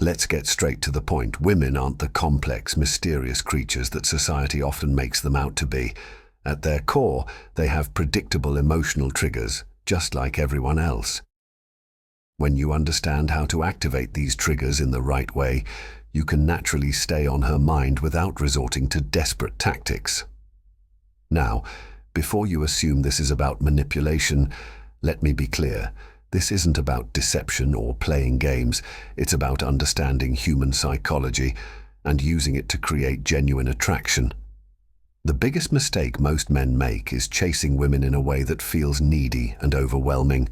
Let's get straight to the point. Women aren't the complex, mysterious creatures that society often makes them out to be. At their core, they have predictable emotional triggers, just like everyone else. When you understand how to activate these triggers in the right way, you can naturally stay on her mind without resorting to desperate tactics. Now, before you assume this is about manipulation, let me be clear. This isn't about deception or playing games. It's about understanding human psychology and using it to create genuine attraction. The biggest mistake most men make is chasing women in a way that feels needy and overwhelming.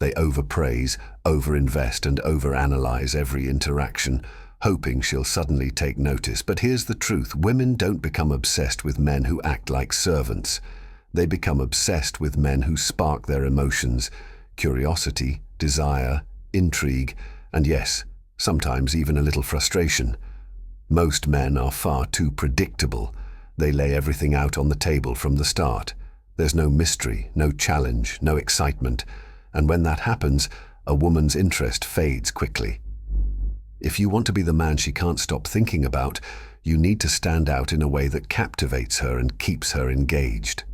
They overpraise, overinvest, and overanalyze every interaction, hoping she'll suddenly take notice. But here's the truth: women don't become obsessed with men who act like servants. They become obsessed with men who spark their emotions, curiosity, desire, intrigue, and yes, sometimes even a little frustration. Most men are far too predictable. They lay everything out on the table from the start. There's no mystery, no challenge, no excitement. And when that happens, a woman's interest fades quickly. If you want to be the man she can't stop thinking about, you need to stand out in a way that captivates her and keeps her engaged.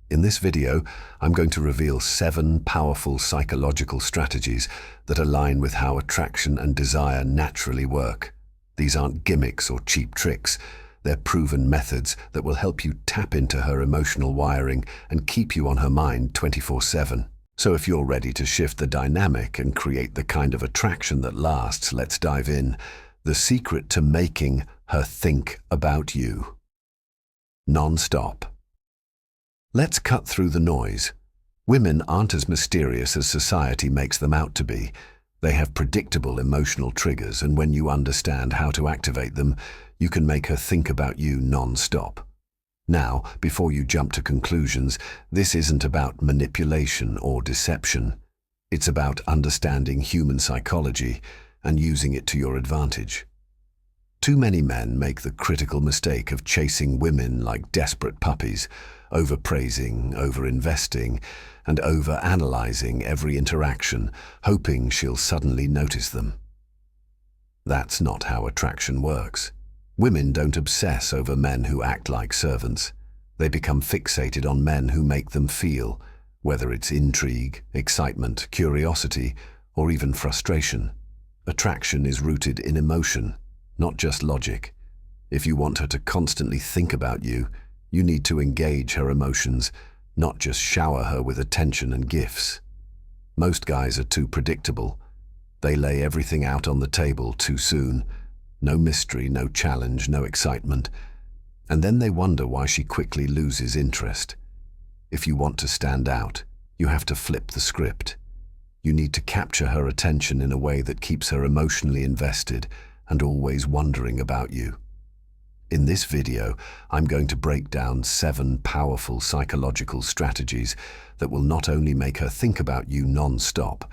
In this video, I'm going to reveal 7 powerful psychological strategies that align with how attraction and desire naturally work. These aren't gimmicks or cheap tricks. They're proven methods that will help you tap into her emotional wiring and keep you on her mind 24/7. So if you're ready to shift the dynamic and create the kind of attraction that lasts, let's dive in. The secret to making her think about you. Non-stop. Let's cut through the noise. Women aren't as mysterious as society makes them out to be. They have predictable emotional triggers, and when you understand how to activate them, you can make her think about you non-stop. Now, before you jump to conclusions, this isn't about manipulation or deception. It's about understanding human psychology and using it to your advantage. Too many men make the critical mistake of chasing women like desperate puppies, overpraising, overinvesting, and overanalyzing every interaction, hoping she'll suddenly notice them. That's not how attraction works. Women don't obsess over men who act like servants. They become fixated on men who make them feel, whether it's intrigue, excitement, curiosity, or even frustration. Attraction is rooted in emotion, not just logic. If you want her to constantly think about you, you need to engage her emotions, not just shower her with attention and gifts. Most guys are too predictable. They lay everything out on the table too soon. No mystery, no challenge, no excitement. And then they wonder why she quickly loses interest. If you want to stand out, you have to flip the script. You need to capture her attention in a way that keeps her emotionally invested and always wondering about you. In this video, I'm going to break down 7 powerful psychological strategies that will not only make her think about you non-stop,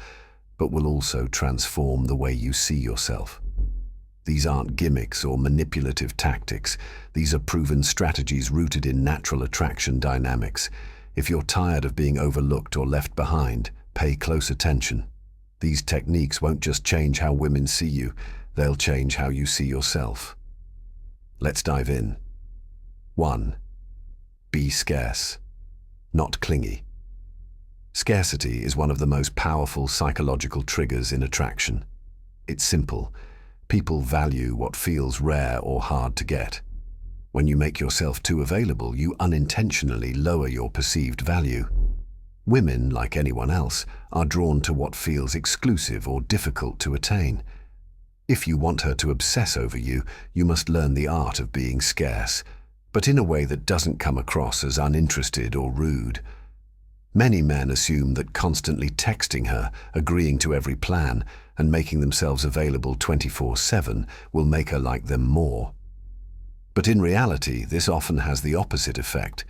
but will also transform the way you see yourself. These aren't gimmicks or manipulative tactics. These are proven strategies rooted in natural attraction dynamics. If you're tired of being overlooked or left behind, pay close attention. These techniques won't just change how women see you, they'll change how you see yourself. Let's dive in. 1. Be scarce, not clingy. Scarcity is one of the most powerful psychological triggers in attraction. It's simple. People value what feels rare or hard to get. When you make yourself too available, you unintentionally lower your perceived value. Women, like anyone else, are drawn to what feels exclusive or difficult to attain. If you want her to obsess over you, you must learn the art of being scarce, but in a way that doesn't come across as uninterested or rude. Many men assume that constantly texting her, agreeing to every plan, and making themselves available 24/7 will make her like them more. But in reality, this often has the opposite effect.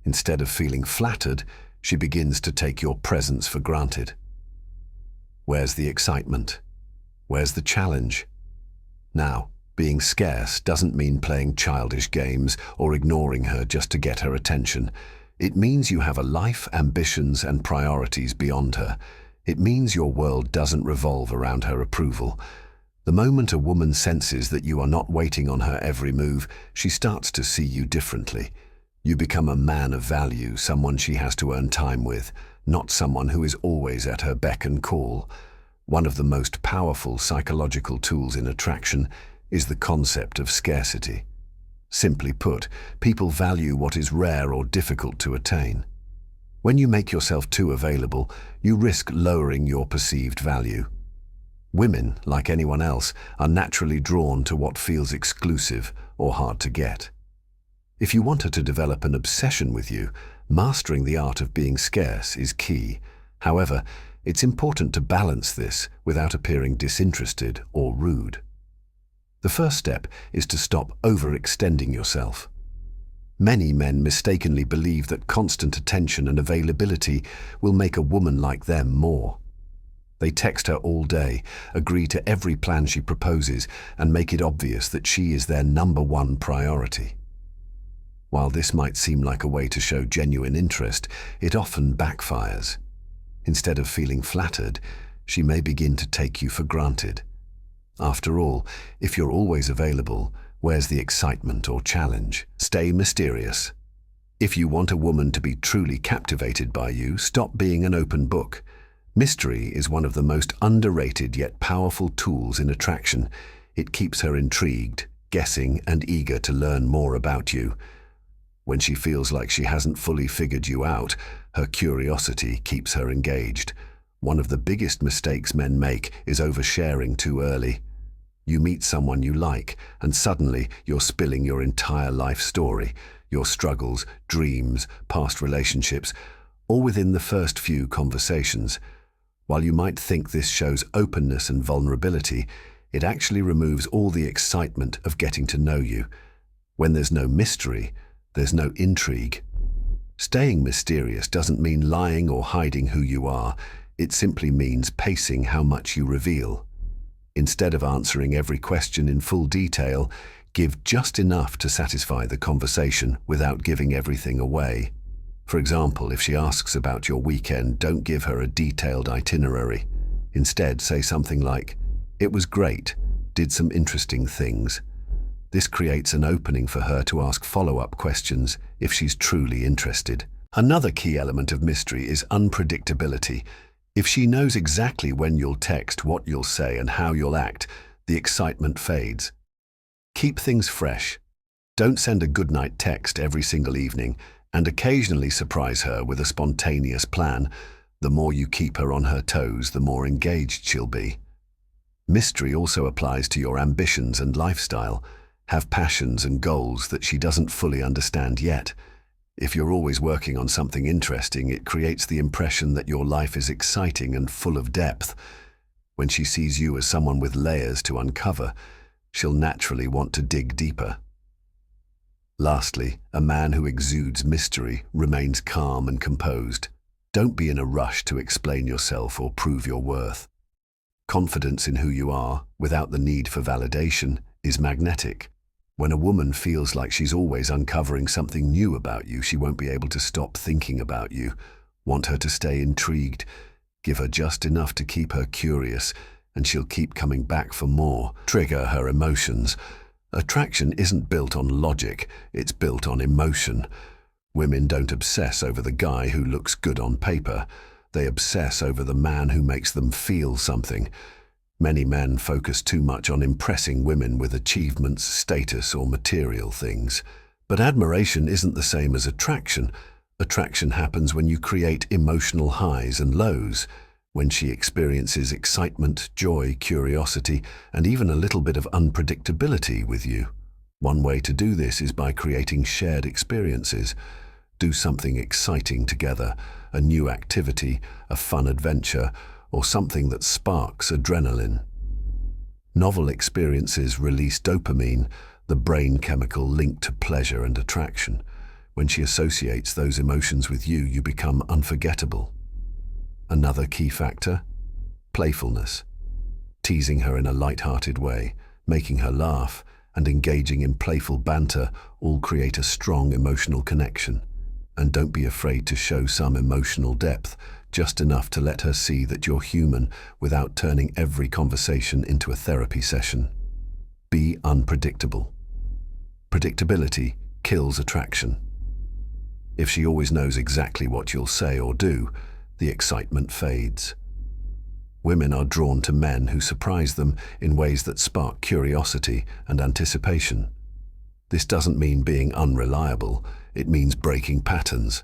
Instead of feeling flattered, she begins to take your presence for granted. Where's the excitement? Where's the challenge? Now, being scarce doesn't mean playing childish games or ignoring her just to get her attention. It means you have a life, ambitions, and priorities beyond her. It means your world doesn't revolve around her approval. The moment a woman senses that you are not waiting on her every move, she starts to see you differently. You become a man of value, someone she has to earn time with, not someone who is always at her beck and call. One of the most powerful psychological tools in attraction is the concept of scarcity. Simply put, people value what is rare or difficult to attain. When you make yourself too available, you risk lowering your perceived value. Women, like anyone else, are naturally drawn to what feels exclusive or hard to get. If you want her to develop an obsession with you, mastering the art of being scarce is key. However, it's important to balance this without appearing disinterested or rude. The first step is to stop overextending yourself. Many men mistakenly believe that constant attention and availability will make a woman like them more. They text her all day, agree to every plan she proposes, and make it obvious that she is their number one priority. While this might seem like a way to show genuine interest, it often backfires. Instead of feeling flattered, she may begin to take you for granted. After all, if you're always available, where's the excitement or challenge? Stay mysterious. If you want a woman to be truly captivated by you, stop being an open book. Mystery is one of the most underrated yet powerful tools in attraction. It keeps her intrigued, guessing, and eager to learn more about you. When she feels like she hasn't fully figured you out, her curiosity keeps her engaged. One of the biggest mistakes men make is oversharing too early. You meet someone you like, and suddenly you're spilling your entire life story, your struggles, dreams, past relationships, all within the first few conversations. While you might think this shows openness and vulnerability, it actually removes all the excitement of getting to know you. When there's no mystery, there's no intrigue. Staying mysterious doesn't mean lying or hiding who you are. It simply means pacing how much you reveal. Instead of answering every question in full detail, give just enough to satisfy the conversation without giving everything away. For example, if she asks about your weekend, don't give her a detailed itinerary. Instead, say something like, "It was great, did some interesting things." This creates an opening for her to ask follow-up questions if she's truly interested. Another key element of mystery is unpredictability. If she knows exactly when you'll text, what you'll say, and how you'll act, the excitement fades. Keep things fresh. Don't send a goodnight text every single evening, and occasionally surprise her with a spontaneous plan. The more you keep her on her toes, the more engaged she'll be. Mystery also applies to your ambitions and lifestyle. Have passions and goals that she doesn't fully understand yet. If you're always working on something interesting, it creates the impression that your life is exciting and full of depth. When she sees you as someone with layers to uncover, she'll naturally want to dig deeper. Lastly, a man who exudes mystery remains calm and composed. Don't be in a rush to explain yourself or prove your worth. Confidence in who you are, without the need for validation, is magnetic. When a woman feels like she's always uncovering something new about you, she won't be able to stop thinking about you. Want her to stay intrigued? Give her just enough to keep her curious, and she'll keep coming back for more. Trigger her emotions. Attraction isn't built on logic, it's built on emotion. Women don't obsess over the guy who looks good on paper. They obsess over the man who makes them feel something. Many men focus too much on impressing women with achievements, status, or material things. But admiration isn't the same as attraction. Attraction happens when you create emotional highs and lows, when she experiences excitement, joy, curiosity, and even a little bit of unpredictability with you. One way to do this is by creating shared experiences. Do something exciting together, a new activity, a fun adventure, or something that sparks adrenaline. Novel experiences release dopamine, the brain chemical linked to pleasure and attraction. When she associates those emotions with you, you become unforgettable. Another key factor? Playfulness. Teasing her in a light-hearted way, making her laugh, and engaging in playful banter all create a strong emotional connection. And don't be afraid to show some emotional depth. just enough to let her see that you're human without turning every conversation into a therapy session. Be unpredictable. Predictability kills attraction. If she always knows exactly what you'll say or do, the excitement fades. Women are drawn to men who surprise them in ways that spark curiosity and anticipation. This doesn't mean being unreliable, it means breaking patterns.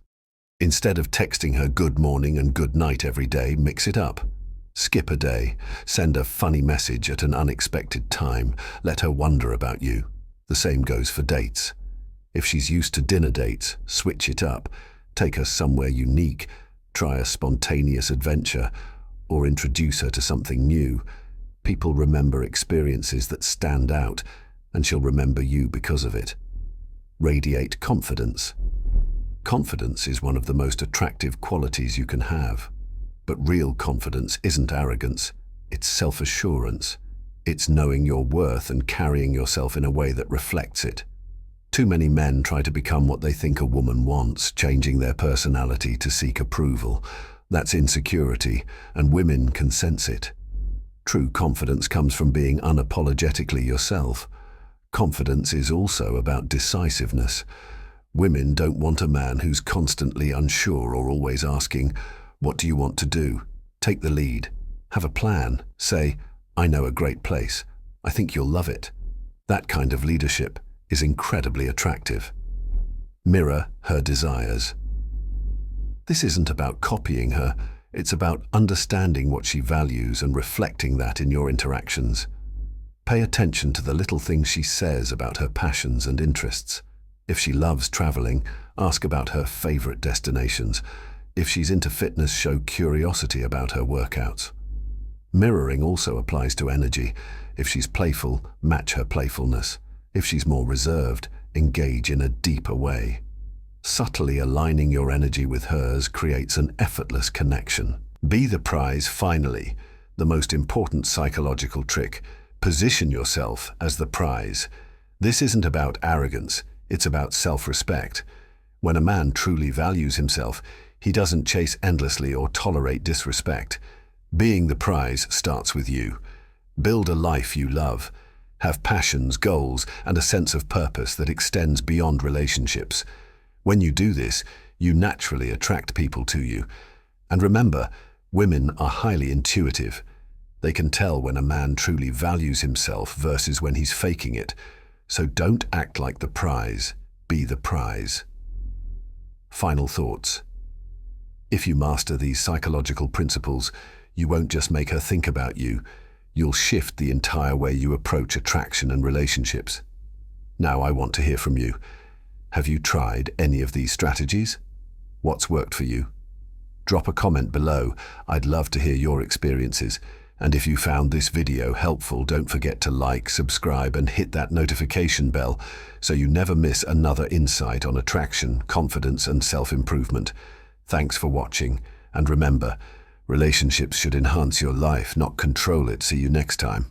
Instead of texting her good morning and good night every day, mix it up. Skip a day, send a funny message at an unexpected time, let her wonder about you. The same goes for dates. If she's used to dinner dates, switch it up. Take her somewhere unique, try a spontaneous adventure, or introduce her to something new. People remember experiences that stand out, and she'll remember you because of it. Radiate confidence. Confidence is one of the most attractive qualities you can have. But real confidence isn't arrogance, it's self-assurance. It's knowing your worth and carrying yourself in a way that reflects it. Too many men try to become what they think a woman wants, changing their personality to seek approval. That's insecurity, and women can sense it. True confidence comes from being unapologetically yourself. Confidence is also about decisiveness. Women don't want a man who's constantly unsure or always asking, "What do you want to do?" Take the lead. Have a plan. Say, "I know a great place. I think you'll love it." That kind of leadership is incredibly attractive. Mirror her desires. This isn't about copying her, it's about understanding what she values and reflecting that in your interactions. Pay attention to the little things she says about her passions and interests. If she loves traveling, ask about her favorite destinations. If she's into fitness, show curiosity about her workouts. Mirroring also applies to energy. If she's playful, match her playfulness. If she's more reserved, engage in a deeper way. Subtly aligning your energy with hers creates an effortless connection. Be the prize, finally. The most important psychological trick. Position yourself as the prize. This isn't about arrogance, it's about self-respect. When a man truly values himself, he doesn't chase endlessly or tolerate disrespect. Being the prize starts with you. Build a life you love. Have passions, goals, and a sense of purpose that extends beyond relationships. When you do this, you naturally attract people to you. And remember, women are highly intuitive. They can tell when a man truly values himself versus when he's faking it. So don't act like the prize, be the prize. Final thoughts. If you master these psychological principles, you won't just make her think about you, you'll shift the entire way you approach attraction and relationships. Now I want to hear from you. Have you tried any of these strategies? What's worked for you? Drop a comment below. I'd love to hear your experiences. And if you found this video helpful, don't forget to like, subscribe, and hit that notification bell so you never miss another insight on attraction, confidence, and self-improvement. Thanks for watching, and remember, relationships should enhance your life, not control it. See you next time.